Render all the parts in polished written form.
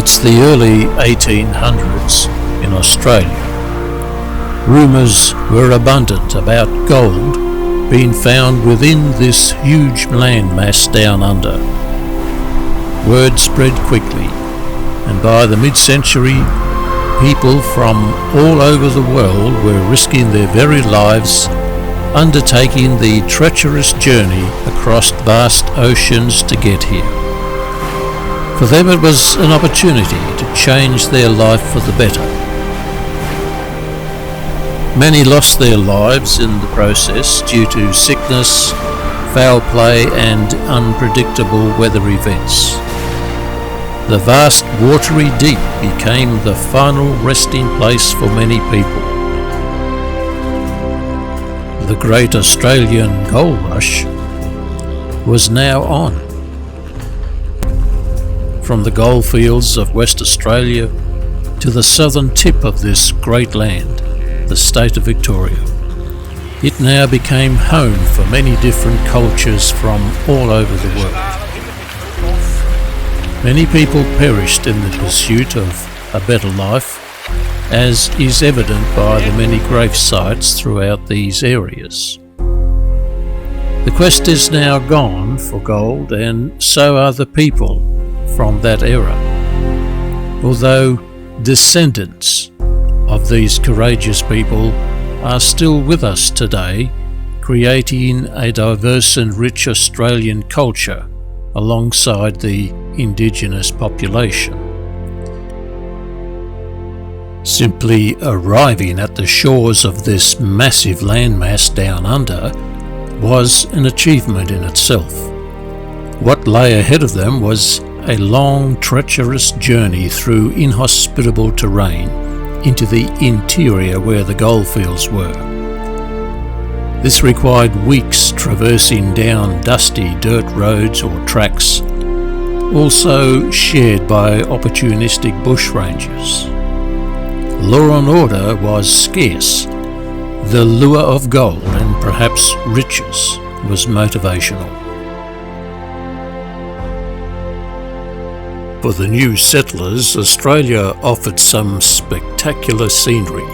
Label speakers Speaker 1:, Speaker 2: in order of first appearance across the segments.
Speaker 1: It's the early 1800s in Australia. Rumours were abundant about gold being found within this huge landmass down under. Word spread quickly, and by the mid-century, people from all over the world were risking their very lives undertaking the treacherous journey across vast oceans to get here. For them it was an opportunity to change their life for the better. Many lost their lives in the process due to sickness, foul play and unpredictable weather events. The vast watery deep became the final resting place for many people. The great Australian gold rush was now on. From the goldfields of West Australia to the southern tip of this great land, the state of Victoria, it now became home for many different cultures from all over the world. Many people perished in the pursuit of a better life, as is evident by the many grave sites throughout these areas. The quest is now gone for gold, and so are the people from that era, although descendants of these courageous people are still with us today, creating a diverse and rich Australian culture alongside the indigenous population. Simply arriving at the shores of this massive landmass down under was an achievement in itself. What lay ahead of them was a long, treacherous journey through inhospitable terrain into the interior where the goldfields were. This required weeks traversing down dusty dirt roads or tracks, also shared by opportunistic bushrangers. Law and order was scarce. The lure of gold and perhaps riches was motivational. For the new settlers, Australia offered some spectacular scenery.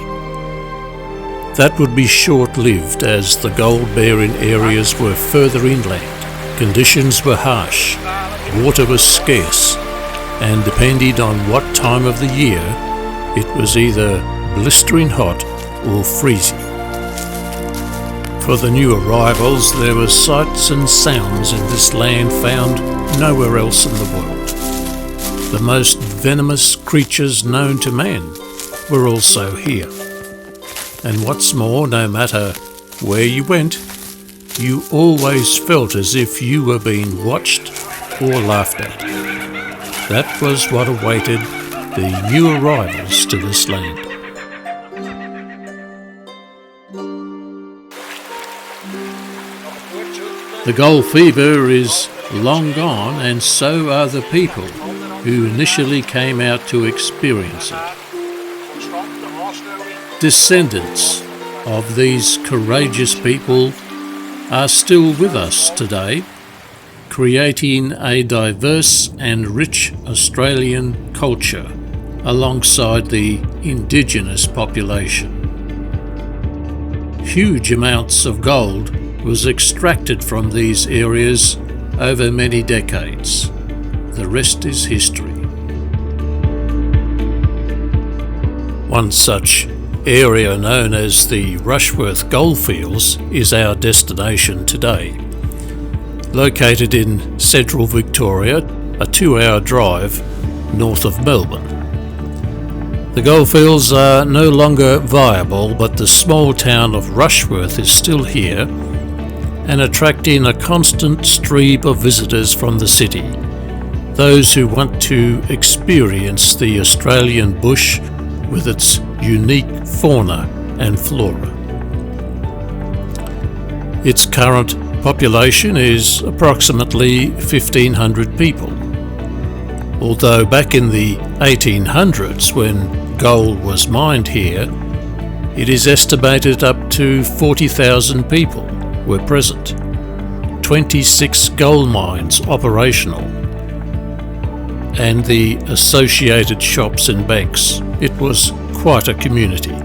Speaker 1: That would be short-lived as the gold-bearing areas were further inland. Conditions were harsh, water was scarce, and depending on what time of the year, it was either blistering hot or freezing. For the new arrivals, there were sights and sounds in this land found nowhere else in the world. The most venomous creatures known to man were also here. And what's more, no matter where you went, you always felt as if you were being watched or laughed at. That was what awaited the new arrivals to this land. The gold fever is long gone, and so are the people who initially came out to experience it. Descendants of these courageous people are still with us today, creating a diverse and rich Australian culture alongside the indigenous population. Huge amounts of gold was extracted from these areas over many decades. The rest is history. One such area known as the Rushworth Goldfields is our destination today. Located in central Victoria, a 2-hour drive north of Melbourne. The goldfields are no longer viable, but the small town of Rushworth is still here and attracting a constant stream of visitors from the city. Those who want to experience the Australian bush with its unique fauna and flora. Its current population is approximately 1,500 people, although back in the 1800s, when gold was mined here, it is estimated up to 40,000 people were present. 26 gold mines operational, and the associated shops and banks. It was quite a community.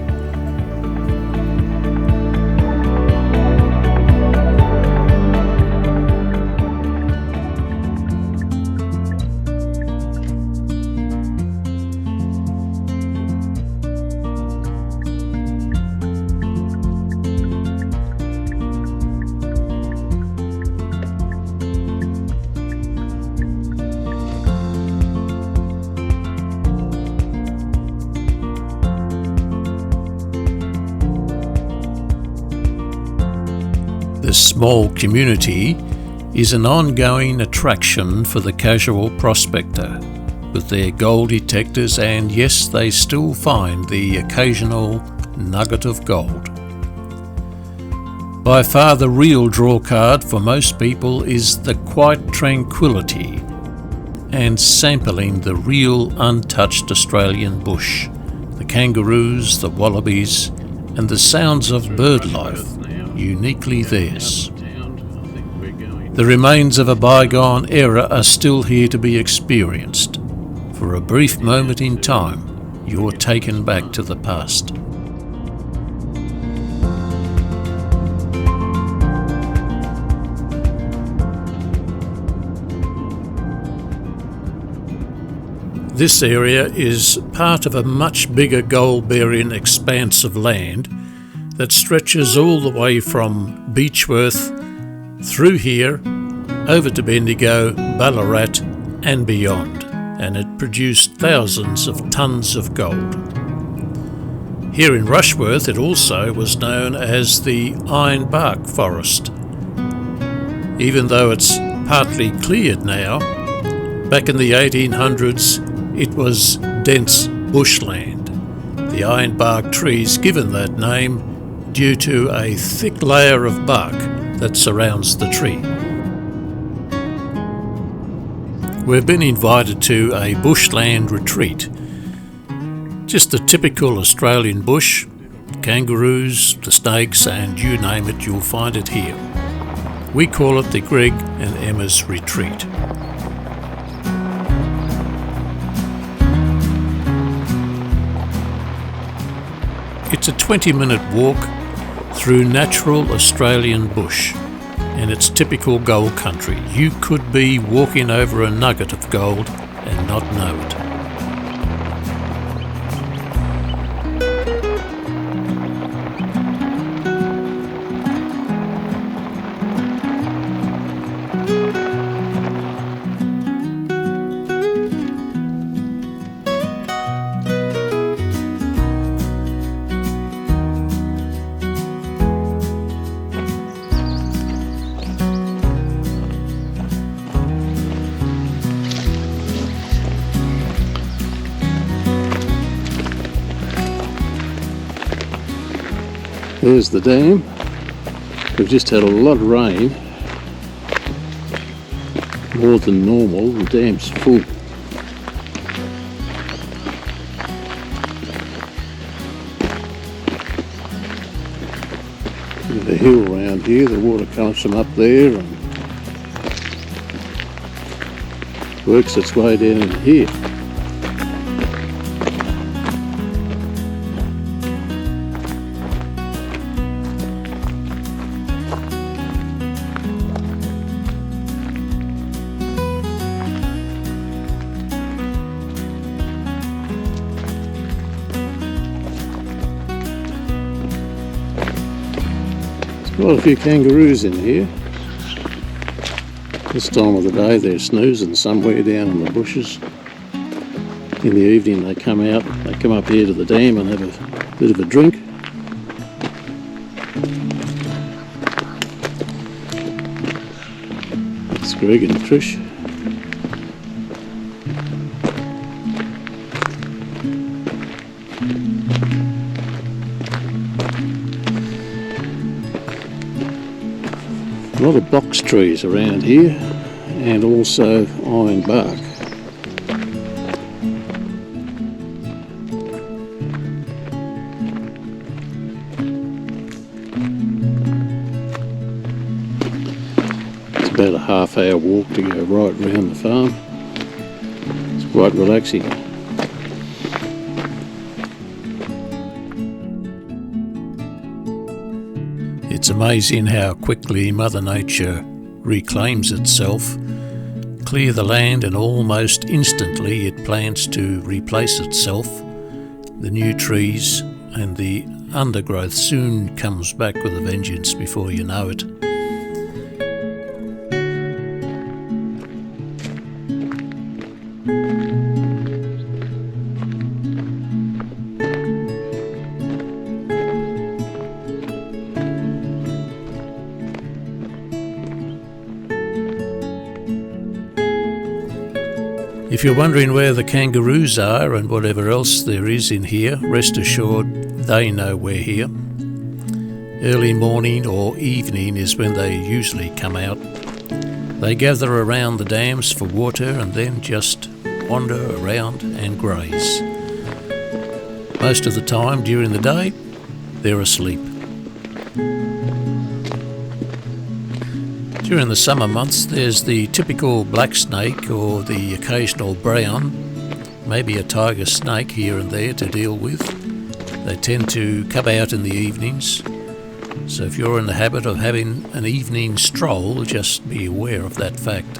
Speaker 1: This small community is an ongoing attraction for the casual prospector, with their gold detectors, and yes, they still find the occasional nugget of gold. By far the real draw card for most people is the quiet tranquility and sampling the real untouched Australian bush, the kangaroos, the wallabies, and the sounds of bird life uniquely theirs. The remains of a bygone era are still here to be experienced. For a brief moment in time, you're taken back to the past. This area is part of a much bigger gold-bearing expanse of land that stretches all the way from Beechworth through here over to Bendigo, Ballarat and beyond, and it produced thousands of tons of gold. Here in Rushworth it also was known as the Ironbark Forest. Even though it's partly cleared now, back in the 1800s it was dense bushland. The ironbark trees given that name due to a thick layer of bark that surrounds the tree. We've been invited to a bushland retreat. Just a typical Australian bush, kangaroos, the snakes, and you name it, you'll find it here. We call it the Greg and Emma's Retreat. It's a 20-minute walk through natural Australian bush, and it's typical gold country. You could be walking over a nugget of gold and not know it. There's the dam. We've just had a lot of rain, more than normal. The dam's full. There's a hill around here, the water comes from up there and works its way down in here. Quite a few kangaroos in here. This time of the day they're snoozing somewhere down in the bushes. In the evening they come out, they come up here to the dam and have a bit of a drink. It's Greg and Trish. A lot of box trees around here and also ironbark. It's about a half-hour walk to go right round the farm. It's
Speaker 2: quite relaxing.
Speaker 1: It's amazing how quickly Mother Nature reclaims itself. Clear the land and almost instantly it plants to replace itself. The new trees and the undergrowth soon comes back with a vengeance before you know it. If you're wondering where the kangaroos are and whatever else there is in here, rest assured they know we're here. Early morning or evening is when they usually come out. They gather around the dams for water and then just wander around and graze. Most of the time during the day, they're asleep. During the summer months there's the typical black snake or the occasional brown, maybe a tiger snake here and there to deal with. They tend to come out in the evenings, so if you're in the habit of having an evening stroll, just be aware of that fact.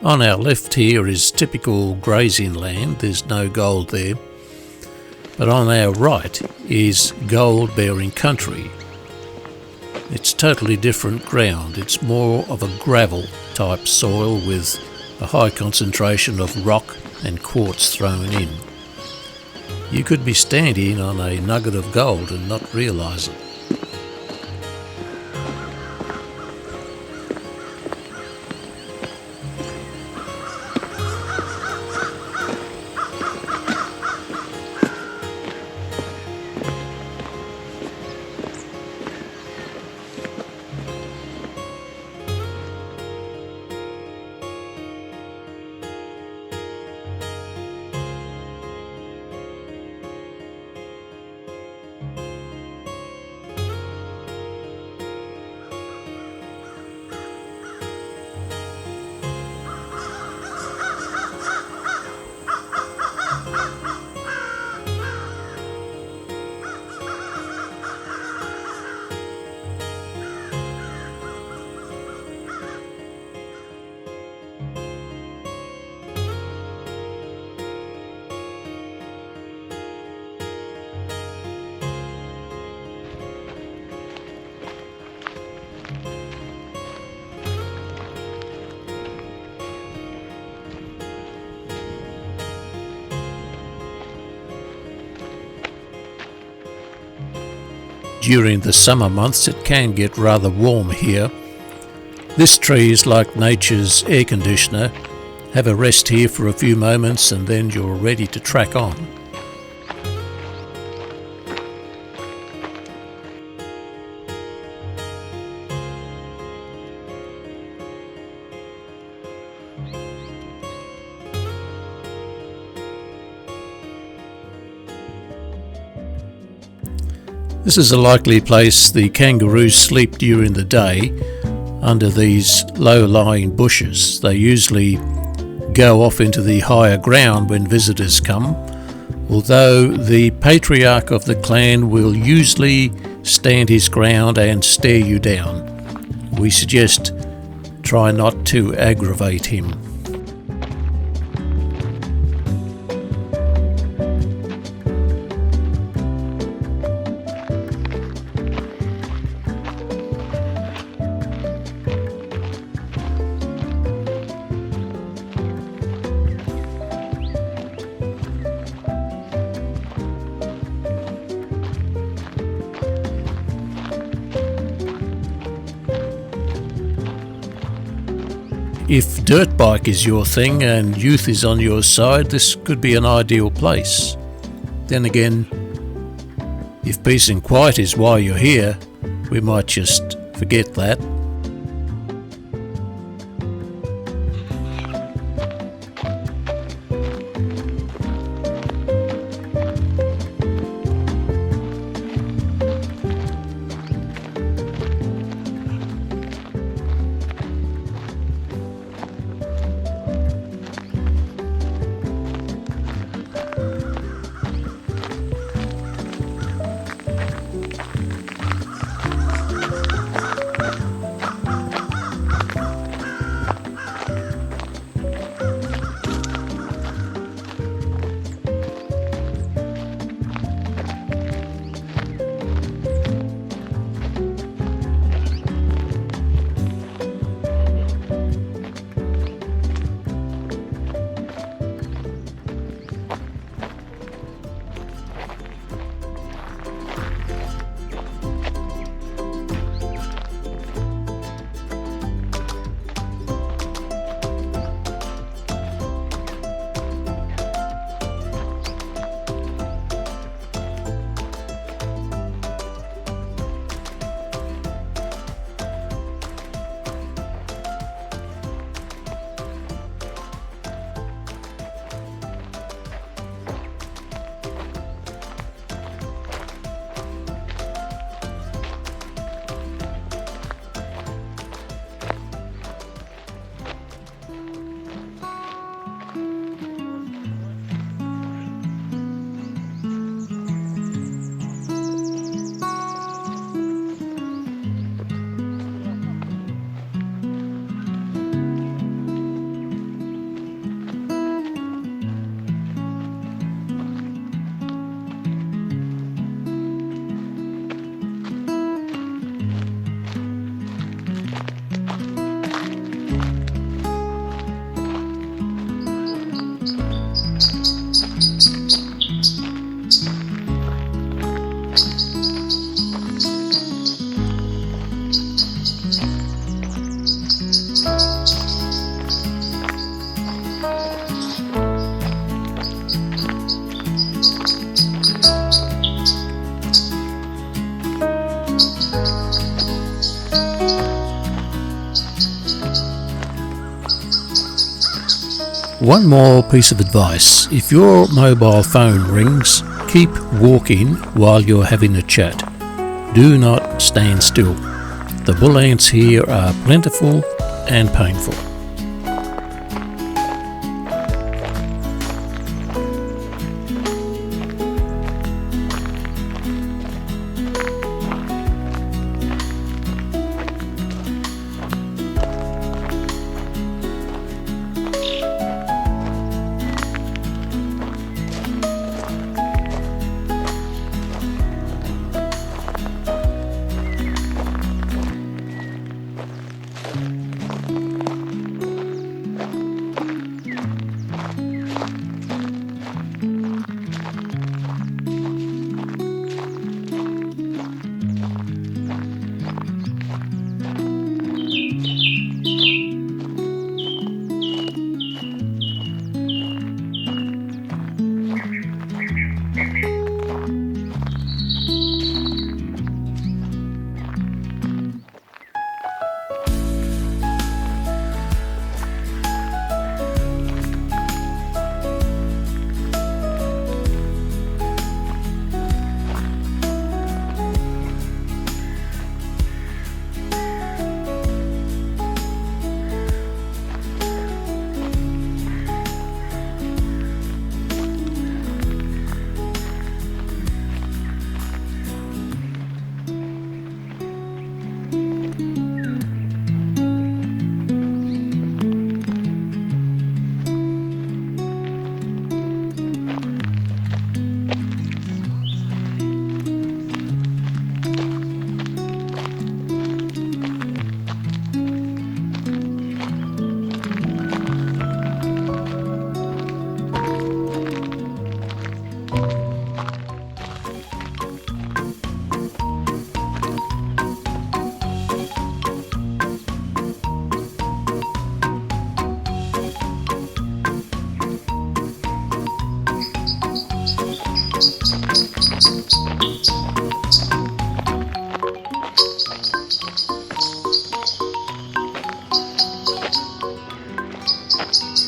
Speaker 1: On our left here is typical grazing land, there's no gold there. But on our right is gold bearing country. It's totally different ground, it's more of a gravel type soil with a high concentration of rock and quartz thrown in. You could be standing on a nugget of gold and not realise it. During the summer months it can get rather warm here. This tree is like nature's air conditioner. Have a rest here for a few moments and then you're ready to track on. This is a likely place the kangaroos sleep during the day, under these low-lying bushes. They usually go off into the higher ground when visitors come, although the patriarch of the clan will usually stand his ground and stare you down. We suggest try not to aggravate him. If dirt bike is your thing and youth is on your side, this could be an ideal place. Then again, if peace and quiet is why you're here, we might just forget that. One more piece of advice: if your mobile phone rings, keep walking while you're having a chat. Do not stand still. The bull ants here are plentiful and painful.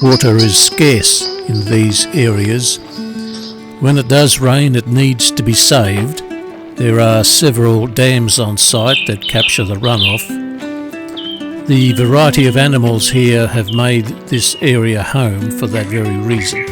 Speaker 1: Water is scarce in these areas. When it does rain, it needs to be saved. There are several dams on site that capture the runoff. The variety of animals here have made this area home for that very reason.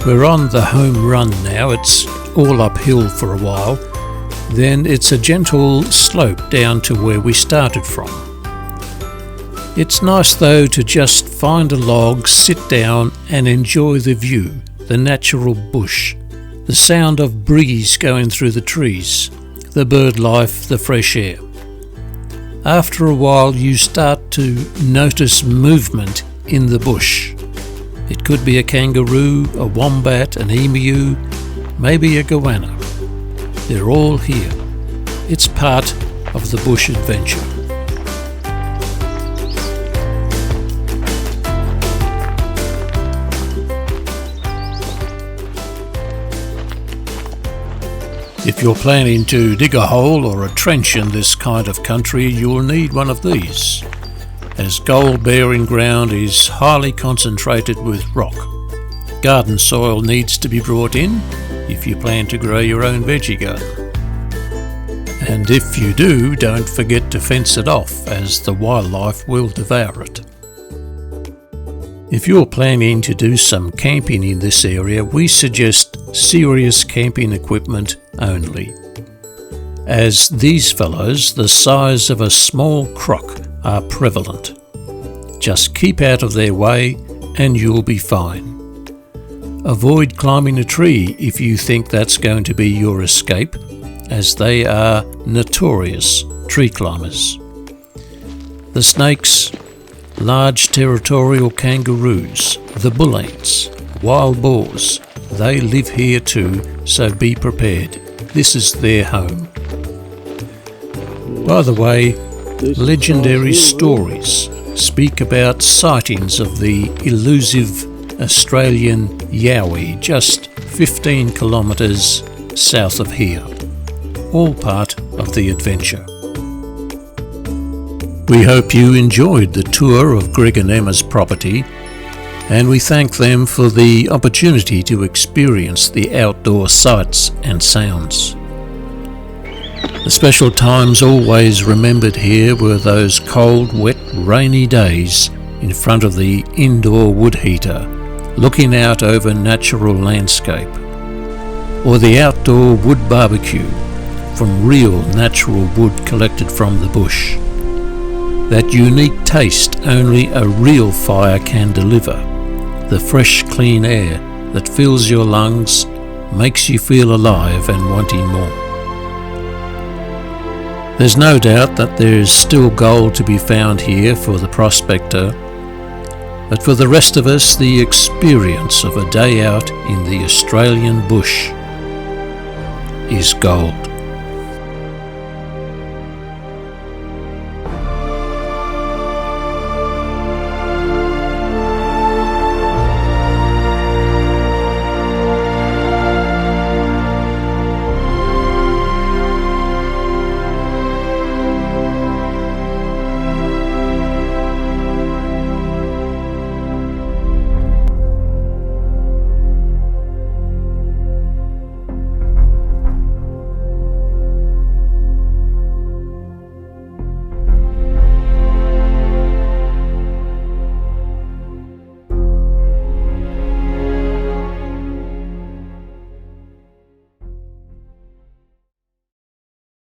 Speaker 1: We're on the home run now. It's all uphill for a while. Then it's a gentle slope down to where we started from. It's nice though to just find a log, sit down and enjoy the view, the natural bush, the sound of breeze going through the trees, the bird life, the fresh air. After a while you start to notice movement in the bush. It could be a kangaroo, a wombat, an emu, maybe a goanna. They're all here. It's part of the bush adventure. If you're planning to dig a hole or a trench in this kind of country, you'll need one of these, as gold-bearing ground is highly concentrated with rock. Garden soil needs to be brought in if you plan to grow your own veggie garden. And if you do, don't forget to fence it off, as the wildlife will devour it. If you're planning to do some camping in this area, we suggest serious camping equipment only, as these fellows, the size of a small crock, are prevalent. Just keep out of their way and you'll be fine. Avoid climbing a tree if you think that's going to be your escape, as they are notorious tree climbers. The snakes, large territorial kangaroos, the bull ants, wild boars, they live here too, so be prepared. This is their home. By the way, legendary stories speak about sightings of the elusive Australian yowie just 15 kilometres south of here. All part of the adventure. We hope you enjoyed the tour of Greg and Emma's property, and we thank them for the opportunity to experience the outdoor sights and sounds. The special times always remembered here were those cold, wet, rainy days in front of the indoor wood heater, looking out over natural landscape, or the outdoor wood barbecue from real natural wood collected from the bush. That unique taste only a real fire can deliver, the fresh, clean air that fills your lungs, makes you feel alive and wanting more. There's no doubt that there is still gold to be found here for the prospector, but for the rest of us, the experience of a day out in the Australian bush is gold.